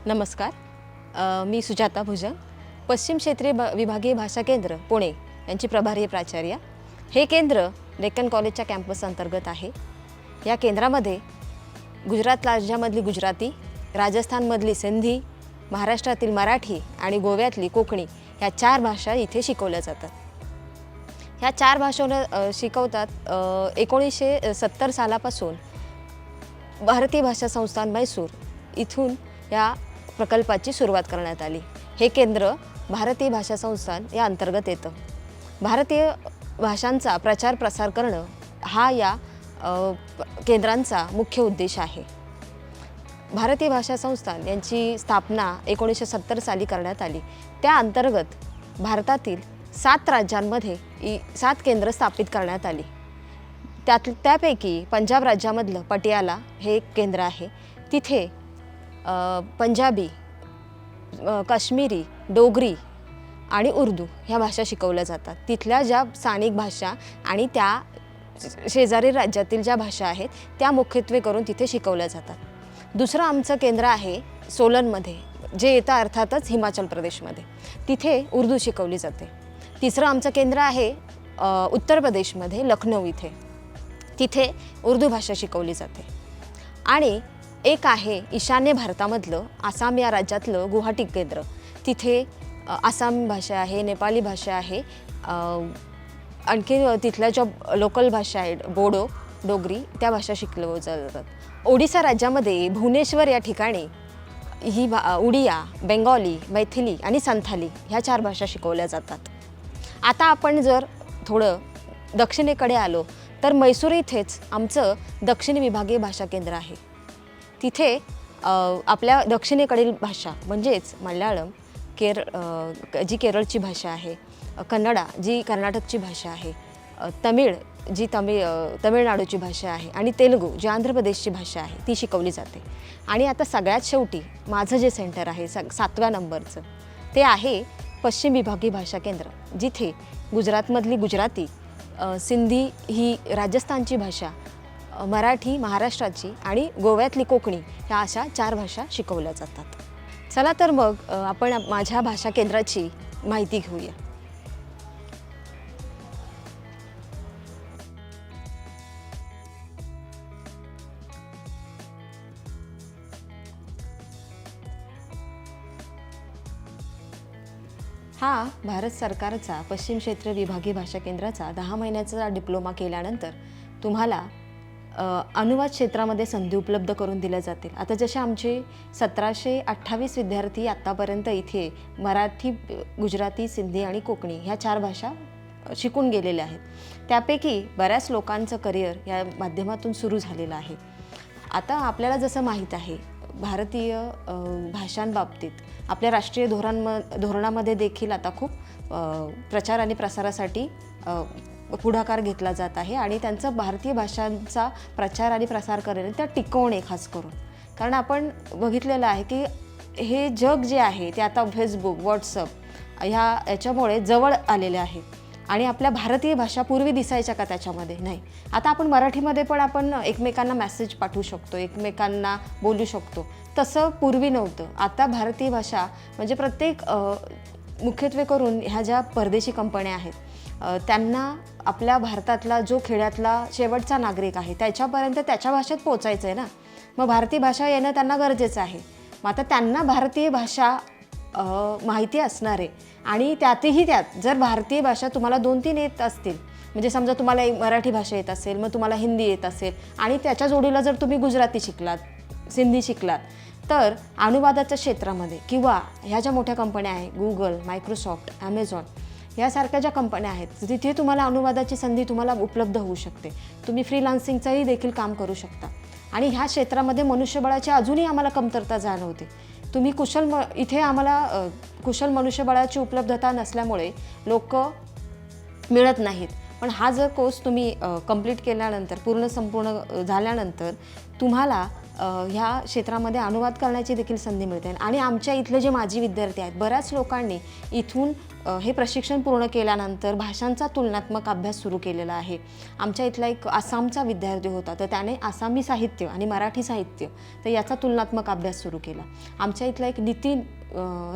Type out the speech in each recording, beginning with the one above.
नमस्कार. मी सुजाता भुजंग, पश्चिम क्षेत्रीय विभागीय भाषा केंद्र पुणे यांची प्रभारी प्राचार्य. हे केंद्र डेक्कन कॉलेजच्या कॅम्पस अंतर्गत आहे. या केंद्रामध्ये गुजरात राज्यामधली गुजराती, राजस्थानमधली सिंधी, महाराष्ट्रातील मराठी आणि गोव्यातली कोकणी ह्या 4 भाषा इथे शिकवल्या जातात. ह्या 4 भाषा शिकवतात. 1970 सालापासून भारतीय भाषा संस्थान मैसूर इथून या प्रकल्पाची सुरुवात करण्यात आली. हे केंद्र भारतीय भाषा संस्थान या अंतर्गत येतं. भारतीय भाषांचा प्रचार प्रसार करणं हा या केंद्रांचा मुख्य उद्देश आहे. भारतीय भाषा संस्थान यांची स्थापना 1970 साली करण्यात आली. त्या अंतर्गत भारतातील 7 राज्यांमध्ये 7 केंद्र स्थापित करण्यात आली. त्यापैकी पंजाब राज्यामधलं पटियाला हे एक केंद्र आहे. तिथे पंजाबी, काश्मीरी, डोगरी आणि उर्दू ह्या भाषा शिकवल्या जातात. तिथल्या ज्या स्थानिक भाषा आणि त्या शेजारी राज्यातील ज्या भाषा आहेत त्या मुख्यत्वे करून तिथे शिकवल्या जातात. दुसरं आमचं केंद्र आहे सोलनमध्ये, जे येतं अर्थातच हिमाचल प्रदेशमध्ये. तिथे उर्दू शिकवली जाते. तिसरं आमचं केंद्र आहे उत्तर प्रदेशमध्ये लखनौ इथे. तिथे उर्दू भाषा शिकवली जाते. आणि एक आहे ईशान्य भारतामधलं आसाम या राज्यातलं गुवाहाटी केंद्र. तिथे आसामी भाषा आहे, नेपाळी भाषा आहे, आणखी तिथल्या ज्या लोकल भाषा आहेत बोडो, डोगरी त्या भाषा शिकवल्या जातात. ओडिसा राज्यामध्ये भुवनेश्वर या ठिकाणी ही उडिया, बेंगॉली, मैथिली आणि संथाली ह्या 4 भाषा शिकवल्या जातात. आता आपण जर थोडं दक्षिणेकडे आलो तर मैसूर इथेच आमचं दक्षिण विभागीय भाषा केंद्र आहे. तिथे आपल्या दक्षिणेकडील भाषा म्हणजेच मल्याळम, जी केरळची भाषा आहे, कन्नडा जी कर्नाटकची भाषा आहे, तमिळ जी तमिळनाडूची भाषा आहे आणि तेलुगू जी आंध्र प्रदेशची भाषा आहे ती शिकवली जाते. आणि आता सगळ्यात शेवटी माझं जे सेंटर आहे 7व्या नंबरचं ते आहे पश्चिम विभागीय भाषा केंद्र, जिथे गुजरातमधली गुजराती, सिंधी ही राजस्थानची भाषा, मराठी महाराष्ट्राची आणि गोव्यातली कोकणी ह्या अशा 4 भाषा शिकवल्या जातात. चला तर मग आपण माझ्या भाषा केंद्राची माहिती घेऊया. हा भारत सरकारचा पश्चिम क्षेत्र विभागीय भाषा केंद्राचा 10 महिन्याचा डिप्लोमा केल्यानंतर तुम्हाला अनुवाद क्षेत्रामध्ये संधी उपलब्ध करून दिल्या जातील. आता जसे आमचे 1728 विद्यार्थी आत्तापर्यंत इथे मराठी, गुजराती, सिंधी आणि कोकणी ह्या 4 भाषा शिकून गेलेले आहेत. त्यापैकी बऱ्याच लोकांचं करिअर या माध्यमातून सुरू झालेलं आहे. आता आपल्याला जसं माहीत आहे भारतीय भाषांबाबतीत आपल्या राष्ट्रीय धोरणामध्ये देखील आता खूप प्रचार आणि प्रसारासाठी पुढाकार घेतला जात आहे. आणि त्यांचं भारतीय भाषांचा प्रचार आणि प्रसार करणे, त्या टिकवणे खास करून. कारण आपण बघितलेलं आहे की हे जग जे आहे ते आता फेसबुक, व्हॉट्सअप याच्यामुळे जवळ आलेले आहे. आणि आपल्या भारतीय भाषा पूर्वी दिसायच्या का त्याच्यामध्ये? नाही. आता आपण मराठीमध्ये पण आपण एकमेकांना मेसेज पाठवू शकतो, एकमेकांना बोलू शकतो. तसं पूर्वी नव्हतं. आता भारतीय भाषा म्हणजे प्रत्येक मुख्यत्वे करून ह्या ज्या परदेशी कंपन्या आहेत त्यांना आपल्या भारतातला जो खेड्यातला शेवटचा नागरिक आहे त्याच्यापर्यंत त्याच्या भाषेत पोचायचं आहे ना. मग भारतीय भाषा येणं त्यांना गरजेचं आहे. मग आता त्यांना भारतीय भाषा माहिती असणार आहे. आणि त्यातही त्यात जर भारतीय भाषा तुम्हाला 2-3 येत असतील, म्हणजे समजा तुम्हाला मराठी भाषा येत असेल, मग तुम्हाला हिंदी येत असेल आणि त्याच्या जोडीला जर तुम्ही गुजराती शिकलात, सिंधी शिकलात, तर अनुवादाच्या क्षेत्रामध्ये किंवा ह्या ज्या मोठ्या कंपन्या आहेत गुगल, मायक्रोसॉफ्ट, ॲमेझॉन यासारख्या ज्या कंपन्या आहेत तिथे तुम्हाला अनुवादाची संधी तुम्हाला उपलब्ध होऊ शकते. तुम्ही फ्रीलान्सिंगचंही देखील काम करू शकता. आणि ह्या क्षेत्रामध्ये मनुष्यबळाची अजूनही आम्हाला कमतरता जाणवते. तुम्ही इथे आम्हाला कुशल मनुष्यबळाची उपलब्धता नसल्यामुळे लोक मिळत नाहीत. पण हा जर कोर्स तुम्ही कंप्लीट केल्यानंतर संपूर्ण झाल्यानंतर तुम्हाला ह्या क्षेत्रामध्ये अनुवाद करण्याची देखील संधी मिळते. आणि आमच्या इथले जे माजी विद्यार्थी आहेत बऱ्याच लोकांनी इथून हे प्रशिक्षण पूर्ण केल्यानंतर भाषांचा तुलनात्मक अभ्यास सुरू केलेला आहे. आमच्या इथला एक आसामचा विद्यार्थी होता, तर त्याने आसामी साहित्य आणि मराठी साहित्य तर याचा तुलनात्मक अभ्यास सुरू केला. आमच्या इथला एक नितीन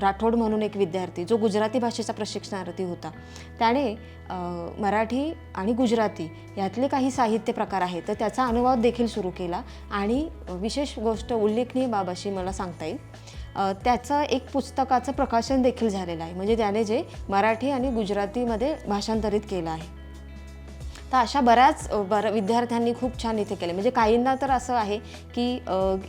राठोड म्हणून एक विद्यार्थी जो गुजराती भाषेचा प्रशिक्षणार्थी होता, त्याने मराठी आणि गुजराती यातले काही साहित्य प्रकार आहेत तर त्याचा अनुवाद देखील सुरू केला. आणि विशेष गोष्ट उल्लेखनीय बाब अशी मला सांगता येईल, त्याचं एक पुस्तकाचं प्रकाशन देखील झालेलं आहे, म्हणजे त्याने जे मराठी आणि गुजरातीमध्ये भाषांतरित केलं आहे. तर अशा बऱ्याच विद्यार्थ्यांनी खूप छान इथे केले. म्हणजे काहींना तर असं आहे की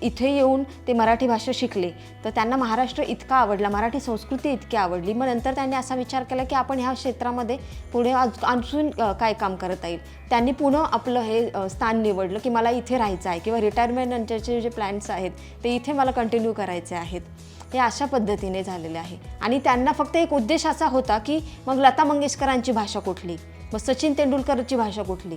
इथे येऊन ते मराठी भाषा शिकले तर त्यांना महाराष्ट्र इतका आवडला, मराठी संस्कृती इतकी आवडली, मग नंतर त्यांनी असा विचार केला की आपण ह्या क्षेत्रामध्ये पुढे अजून काय काम करता येईल. त्यांनी पुन्हा आपलं हे स्थान निवडलं की मला इथे राहायचं आहे किंवा रिटायरमेंट नंतरचे जे प्लॅन्स आहेत ते इथे मला कंटिन्यू करायचे आहेत. हे अशा पद्धतीने झालेले आहे. आणि त्यांना फक्त एक उद्देश असा होता की मग लता मंगेशकरांची भाषा कुठली, मग सचिन तेंडुलकरची भाषा कुठली,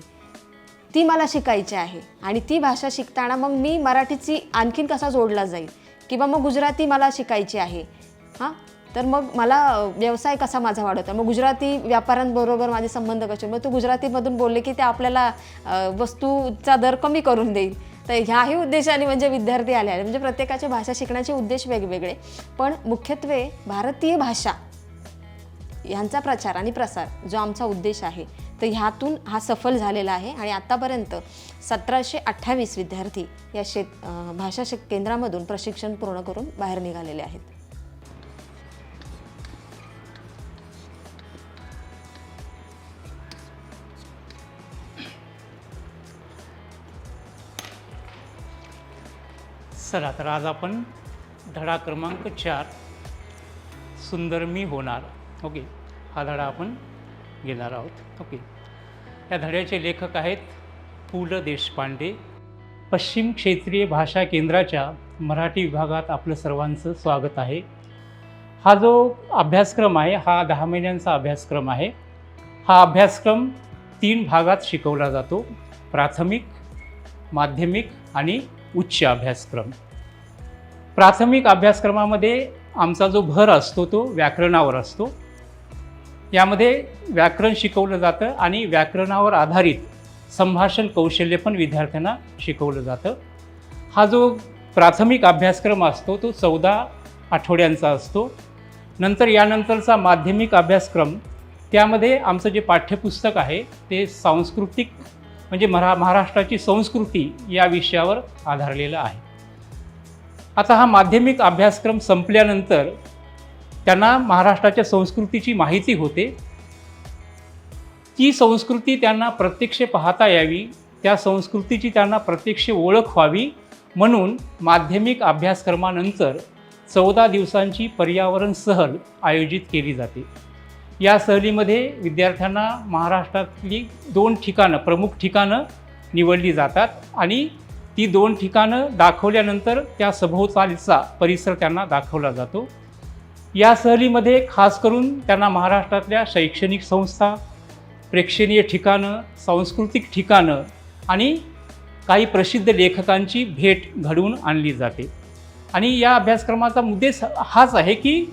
ती मला शिकायची आहे. आणि ती भाषा शिकताना मग मी मराठीची आणखीन कसा जोडला जाईल, किंवा मग गुजराती मला शिकायची आहे. तर मग मला व्यवसाय कसा माझा वाढवता, मग गुजराती व्यापाऱ्यांबरोबर माझे संबंध कसे, मग तो गुजरातीमधून बोलले की ते आपल्याला वस्तूचा दर कमी करून देईल. तर ह्याही उद्देशाने म्हणजे विद्यार्थी आले आहे. म्हणजे प्रत्येकाचे भाषा शिकण्याचे उद्देश वेगवेगळे, पण मुख्यत्वे भारतीय भाषा यांचा प्रचार आणि प्रसार जो आमचा उद्देश आहे तर ह्यातून हा सफल झालेला आहे. आणि आत्तापर्यंत 1728 विद्यार्थी या भाषा केंद्रामधून प्रशिक्षण पूर्ण करून बाहेर निघालेले आहेत. चला तर आज आपण धडा क्रमांक 4 सुंदर मी होणार, ओके, हा धडा आपण घेणार आहोत. ओके, या धड्याचे लेखक आहेत पु ल देशपांडे. पश्चिम क्षेत्रीय भाषा केंद्राच्या मराठी विभागात आपलं सर्वांचं स्वागत आहे. हा जो अभ्यासक्रम आहे हा 10 महिन्यांचा अभ्यासक्रम आहे. हा अभ्यासक्रम 3 भागात शिकवला जातो: प्राथमिक, माध्यमिक आणि उच्च अभ्यासक्रम. प्राथमिक अभ्यासक्रमामध्ये आमचा जो भर असतो तो व्याकरणावर असतो. यामध्ये व्याकरण शिकवलं जातं आणि व्याकरणावर आधारित संभाषण कौशल्य पण विद्यार्थ्यांना शिकवलं जातं. हा जो प्राथमिक अभ्यासक्रम असतो तो 14 आठवड्यांचा असतो. नंतर यानंतरचा माध्यमिक अभ्यासक्रम, त्यामध्ये आमचं जे पाठ्यपुस्तक आहे ते सांस्कृतिक म्हणजे महाराष्ट्राची संस्कृती या विषयावर आधारलेलं आहे. आता हा माध्यमिक अभ्यासक्रम संपल्यानंतर त्यांना महाराष्ट्राच्या संस्कृतीची माहिती होते. ती संस्कृती त्यांना प्रत्यक्ष पाहता यावी, त्या संस्कृतीची त्यांना प्रत्यक्ष ओळख व्हावी म्हणून माध्यमिक अभ्यासक्रमानंतर 14 दिवसांची पर्यावरण सहल आयोजित केली जाते. या सहलीमध्ये विद्यार्थ्यांना महाराष्ट्रातली 2 ठिकाणं, प्रमुख ठिकाणं निवडली जातात आणि ती 2 ठिकाणं दाखवल्यानंतर त्या सभोवतालचा परिसर त्यांना दाखवला जातो. या सहलीमध्ये खास करून त्यांना महाराष्ट्रातल्या शैक्षणिक संस्था, प्रेक्षणीय ठिकाणं, सांस्कृतिक ठिकाणं आणि काही प्रसिद्ध लेखकांची भेट घडवून आणली जाते. आणि या अभ्यासक्रमाचा उद्देश हाच आहे की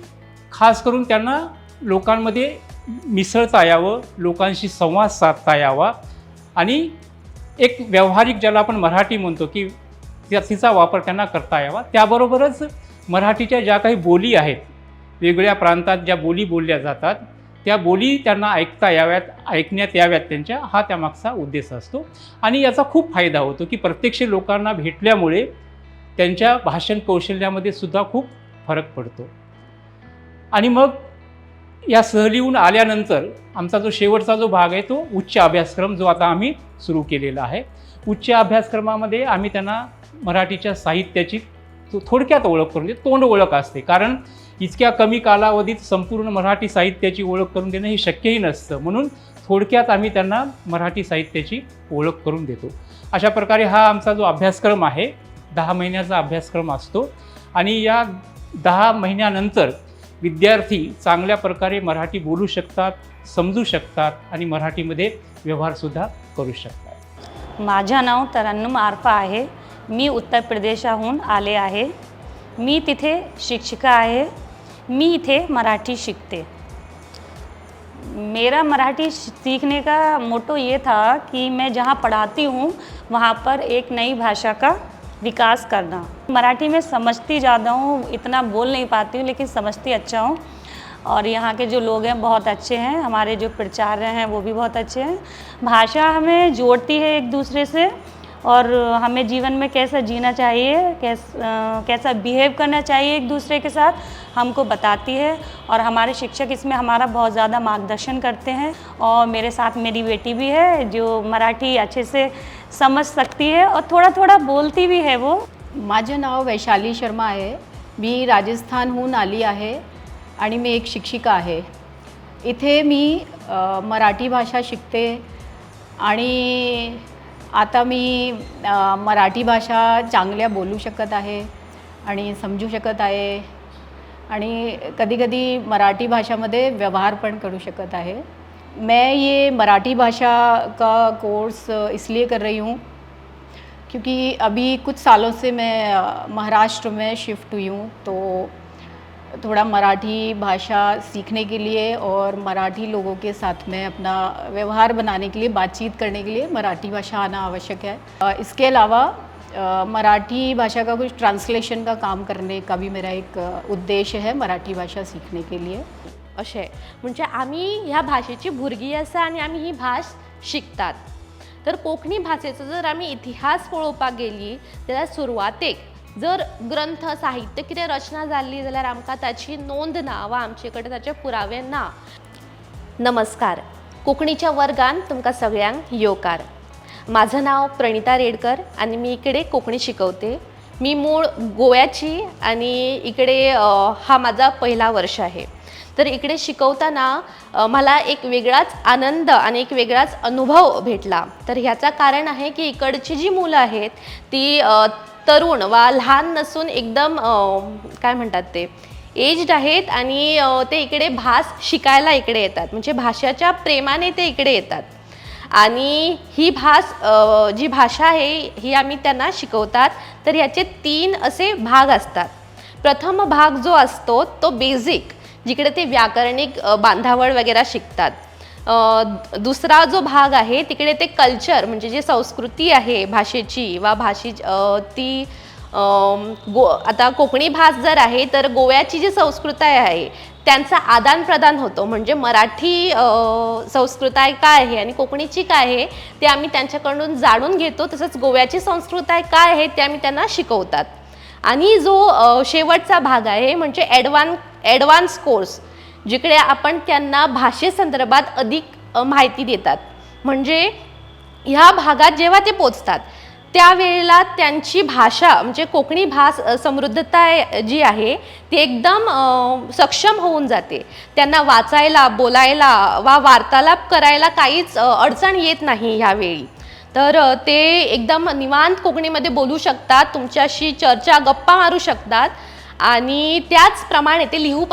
खास करून त्यांना लोकांमध्ये मिसळता यावं, लोकांशी संवाद साधता यावा आणि एक व्यावहारिक ज्याला आपण मराठी म्हणतो की तिचा वापर त्यांना करता यावा. त्याबरोबरच मराठीच्या ज्या काही बोली आहेत, वेगवेगळ्या प्रांतात ज्या बोली बोलल्या जातात त्या बोली त्यांना ऐकता याव्यात, ऐकण्यात याव्यात त्यांच्या, हा त्यामागचा उद्देश असतो. आणि याचा खूप फायदा होतो की प्रत्यक्ष लोकांना भेटल्यामुळे त्यांच्या भाषण कौशल्यामध्ये सुद्धा खूप फरक पडतो. आणि मग या सहलीहून आल्यानंतर आमचा जो शेवटचा जो भाग आहे तो उच्च अभ्यासक्रम जो आता आम्ही सुरू केलेला आहे. उच्च अभ्यासक्रमामध्ये आम्ही त्यांना मराठीच्या साहित्याची थोडक्यात ओळख करून देतो. तोंड ओळख असते, कारण इतक्या कमी कालावधीत संपूर्ण मराठी साहित्याची ओळख करून देणं हे शक्यही नसतं. म्हणून थोडक्यात आम्ही त्यांना मराठी साहित्याची ओळख करून देतो. अशा प्रकारे हा आमचा जो अभ्यासक्रम आहे 10 महिन्याचा अभ्यासक्रम असतो. आणि या 10 महिन्यानंतर विद्यार्थी चांगल्या प्रकारे मराठी बोलू शकतात, समजू शकतात आणि मराठीमध्ये व्यवहारसुद्धा करू शकतात. माझं नाव तरन्नुम आरफा आहे. मी उत्तर प्रदेशाहून आले आहे. मी तिथे शिक्षिका आहे. मी इथे मराठी शिकते. मेरा मराठी सीखने का मोटो ये था कि मैं जहाँ पढ़ाती हूँ वहाँ पर एक नई भाषा का विकास करना। मराठी में समझती ज़्यादा हूँ, इतना बोल नहीं पाती हूँ लेकिन समझती अच्छा हूँ। और यहाँ के जो लोग हैं बहुत अच्छे हैं, हमारे जो प्राचार्य हैं वो भी बहुत अच्छे हैं। भाषा हमें जोड़ती है एक दूसरे से और हमें जीवन में कैसा जीना चाहिए, कैसा बिहेव करना चाहिए एक दूसरे के साथ हमको बताती है। और हमारे शिक्षक इसमें हमारा बहुत ज़्यादा मार्गदर्शन करते हैं। और मेरे साथ मेरी बेटी भी है जो मराठी अच्छे से समझ सकती है और थोड़ा थोड़ा बोलती भी है वो। माझं नाव वैशाली शर्मा आहे, मी राजस्थानहून आली आहे आणि मी एक शिक्षिका आहे। इथे मी मराठी भाषा शिकते आणि आता मी मराठी भाषा चांगल्या बोलू शकत आहे आणि समजू शकत आहे आणि कधी-कधी मराठी भाषामध्ये व्यवहार पण करू शकत आहे। मैं ये मराठी भाषा का कोर्स इसलिए कर रही हूँ क्योंकि अभी कुछ सालों से मैं महाराष्ट्र में शिफ्ट हुई हूँ, तो थोड़ा मराठी भाषा सीखने के लिए और मराठी लोगों के साथ में अपना व्यवहार बनाने के लिए, बातचीत करने के लिए मराठी भाषा आना आवश्यक है। इसके अलावा मराठी भाषा का कुछ ट्रांसलेशन का काम करने का भी मेरा एक उद्देश्य है मराठी भाषा सीखने के लिए। अशें म्हणजे आमी ह्या भाशेची भुरगीं आसा आनी आमी ही भास शिकतात। तर कोंकणी भाशेचो जर आमी इतिहास पळोवपाक गेली जाल्यार सुरवातेक जर ग्रंथ साहित्य कितें रचना जाल्ली जाल्यार आमकां ताची नोंद ना वा आमचे कडेन ताचे पुरावे ना। नमस्कार, कोंकणीच्या वर्गान तुमकां सगळ्यांक येवकार। माझं नाव प्रणिता रेडकर आणि मी इकडे कोकणी शिकवते। मी मूळ गोव्याची आणि इकडे हा माझा पहिला वर्ष आहे। तर इकडे शिकवताना मला एक वेगळाच आनंद आणि एक वेगळाच अनुभव भेटला। तर ह्याचं कारण आहे की इकडची जी मुलं आहेत ती तरुण वा लहान नसून एकदम काय म्हणतात ते एज्ड आहेत आणि ते इकडे भास शिकायला इकडे येतात, म्हणजे भाषेच्या प्रेमाने ते इकडे येतात। आणि ही जी भाषा आहे ही आम्ही त्यांना शिकवतात। तर याचे 3 असे भाग असतात। प्रथम भाग जो असतो तो बेसिक, जिकडे ते व्याकरणिक बांधावळ वगैरे शिकतात। दुसरा जो भाग आहे तिकडे ते कल्चर, म्हणजे जी संस्कृती आहे भाषेची वा ती आता कोकणी भास जर आहे तर गोव्याची जी संस्कृती आहे त्यांचा आदान प्रदान होतो, म्हणजे मराठी संस्कृती काय आहे आणि कोकणीची काय आहे ते आम्ही त्यांच्याकडून जाणून घेतो। तसंच गोव्याची संस्कृती काय आहे ते आम्ही त्यांना शिकवतात। आणि जो शेवटचा भाग आहे म्हणजे ॲडव्हान्स कोर्स, जिकडे आपण त्यांना भाषेसंदर्भात अधिक माहिती देतात। म्हणजे ह्या भागात जेव्हा ते पोचतात त्यावेळेला त्यांची भाषा म्हणजे कोकणी भास समृद्धता जी आहे ती एकदम सक्षम होऊन जाते। त्यांना वाचायला, बोलायला वा वार्तालाप करायला काहीच अडचण येत नाही ह्यावेळी। तर ते एकदम निवांत कोकणीमध्ये बोलू शकतात, तुमच्याशी चर्चा गप्पा मारू शकतात आणि त्याचप्रमाणे ते लिहू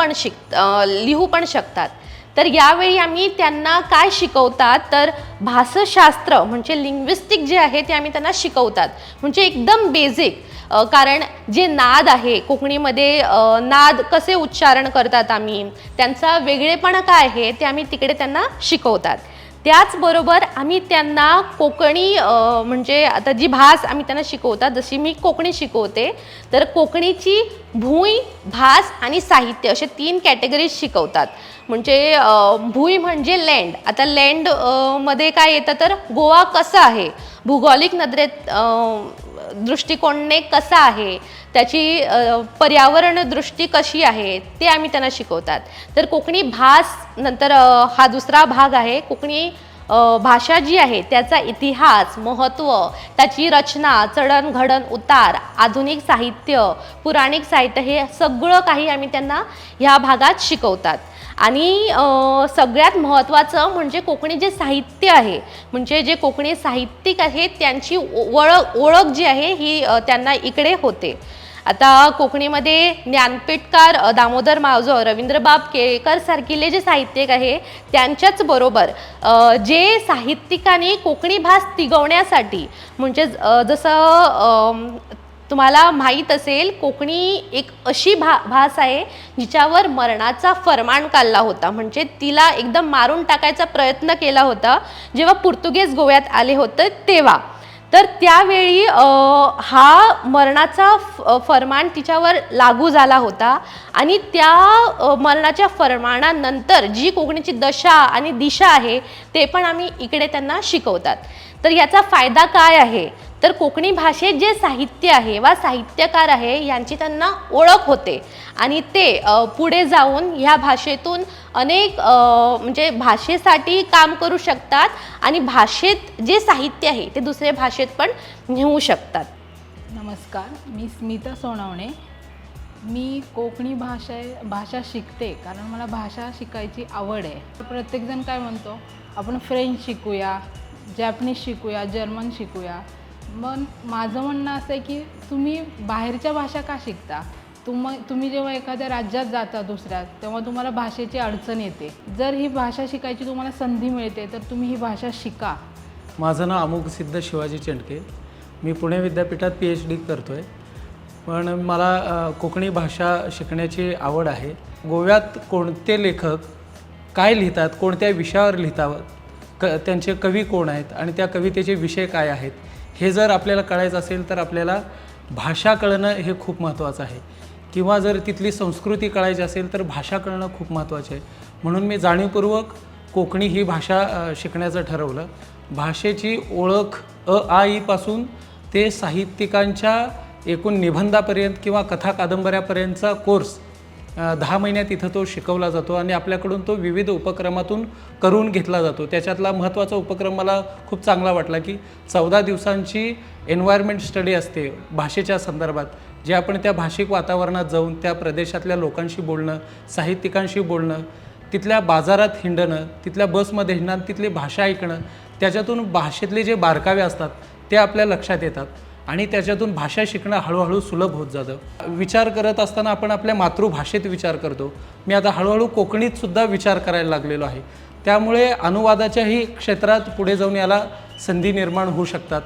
पण शकतात। तर यावेळी आम्ही त्यांना काय शिकवतात तर भाषाशास्त्र म्हणजे लिंग्विस्टिक जे आहे ते आम्ही त्यांना शिकवतात, म्हणजे एकदम बेसिक। कारण जे नाद आहे कोकणीमध्ये नाद कसे उच्चारण करतात आम्ही, त्यांचा वेगळेपणा काय आहे ते आम्ही तिकडे त्यांना शिकवतात। त्याचबरोबर आम्ही त्यांना कोकणी म्हणजे आता जी भास आम्ही त्यांना शिकवतात, जशी मी कोकणी शिकवते तर कोकणीची भूई, भास आणि साहित्य असे 3 कॅटेगरीज शिकवतात। म्हणजे भूई म्हणजे लँड, आता लँड मध्ये काय येतं तर गोवा कसा आहे, भूगोलिक दृष्टिकोनाने कसा आहे, त्याची पर्यावरण दृष्टी कशी आहे ते आम्ही त्यांना शिकवतात। तर कोकणी भास नंतर हा दुसरा भाग आहे। कोकणी भाषा जी आहे त्याचा इतिहास, महत्त्व, त्याची रचना, चढण-घडण, उतार, आधुनिक साहित्य, पुराणिक साहित्य हे सगळं काही आम्ही त्यांना ह्या भागात शिकवतात। आणि सगळ्यात महत्त्वाचं म्हणजे कोकणी जे साहित्य आहे, म्हणजे जे कोकणी साहित्यिक आहेत त्यांची ओळख जी आहे ही त्यांना इकडे होते। आता कोकणीमध्ये ज्ञानपीठकार दामोदर मावजो, रवींद्रबाब केळकर सारखिले जे साहित्यिक आहे त्यांच्याच बरोबर जे साहित्यिकांनी कोकणी भास टिकवण्यासाठी म्हणजे जसं तुम्हाला माहीत असेल कोकणी एक अशी भास आहे जिच्यावर मरणाचा फरमान काढला होता, म्हणजे तिला एकदम मारून टाकायचा प्रयत्न केला होता जेव्हा पोर्तुगीज गोव्यात आले होते तेव्हा. तर त्यावेळी हा मरणाचा फरमान तिच्यावर लागू झाला होता आणि त्या मरणाच्या फरमानानंतर जी कोकणीची दशा आणि दिशा आहे ते पण आम्ही इकडे त्यांना शिकवतात. तर याचा फायदा काय आहे, तर कोकणी भाषेत जे साहित्य आहे वा साहित्यकार आहे यांची त्यांना ओळख होते आणि ते पुढे जाऊन ह्या भाषेतून अनेक म्हणजे भाषेसाठी काम करू शकतात आणि भाषेत जे साहित्य आहे ते दुसऱ्या भाषेत पण नेऊ शकतात. नमस्कार, मी स्मिता सोनावणे. मी कोकणी भाषा शिकते कारण मला भाषा शिकायची आवड आहे. प्रत्येकजण काय म्हणतो, आपण फ्रेंच शिकूया, जॅपनीज शिकूया, जर्मन शिकूया. मग माझं म्हणणं असं आहे की तुम्ही बाहेरच्या भाषा का शिकता? तुम्ही जेव्हा एखाद्या राज्यात जाता दुसऱ्यात, तेव्हा तुम्हाला भाषेची अडचण येते. जर ही भाषा शिकायची तुम्हाला संधी मिळते तर तुम्ही ही भाषा शिका. माझं नाव अमोघसिद्ध शिवाजी चेंडके. मी पुणे विद्यापीठात PhD करतो आहे. पण मला कोकणी भाषा शिकण्याची आवड आहे. गोव्यात कोणते लेखक काय लिहितात, कोणत्या विषयावर लिहितात, त्यांचे कवी कोण आहेत आणि त्या कवितेचे विषय काय आहेत, हे जर आपल्याला कळायचं असेल तर आपल्याला भाषा कळणं हे खूप महत्त्वाचं आहे. किंवा जर तिथली संस्कृती कळायची असेल तर भाषा कळणं खूप महत्त्वाचे आहे. म्हणून मी जाणीवपूर्वक कोकणी ही भाषा शिकण्याचं ठरवलं. भाषेची ओळख आ ईपासून ते साहित्यिकांच्या एकूण निबंधापर्यंत किंवा कथा कादंबऱ्यापर्यंतचा कोर्स 10 महिन्यात इथं तो शिकवला जातो आणि आपल्याकडून तो विविध उपक्रमातून करून घेतला जातो. त्याच्यातला महत्त्वाचा उपक्रम मला खूप चांगला वाटला की 14 दिवसांची एन्व्हायरमेंट स्टडी असते भाषेच्या संदर्भात, जे आपण त्या भाषिक वातावरणात जाऊन त्या प्रदेशातल्या लोकांशी बोलणं, साहित्यिकांशी बोलणं, तिथल्या बाजारात हिंडणं, तिथल्या बसमध्ये हिंडणं, तिथली भाषा ऐकणं, त्याच्यातून भाषेतले जे बारकावे असतात ते आपल्या लक्षात येतात आणि त्याच्यातून भाषा शिकणं हळूहळू सुलभ होत जातं. विचार करत असताना आपण आपल्या मातृभाषेत विचार करतो. मी आता हळूहळू कोकणीतसुद्धा विचार करायला लागलेलो आहे. त्यामुळे अनुवादाच्याही क्षेत्रात पुढे जाऊन याला संधी निर्माण होऊ शकतात.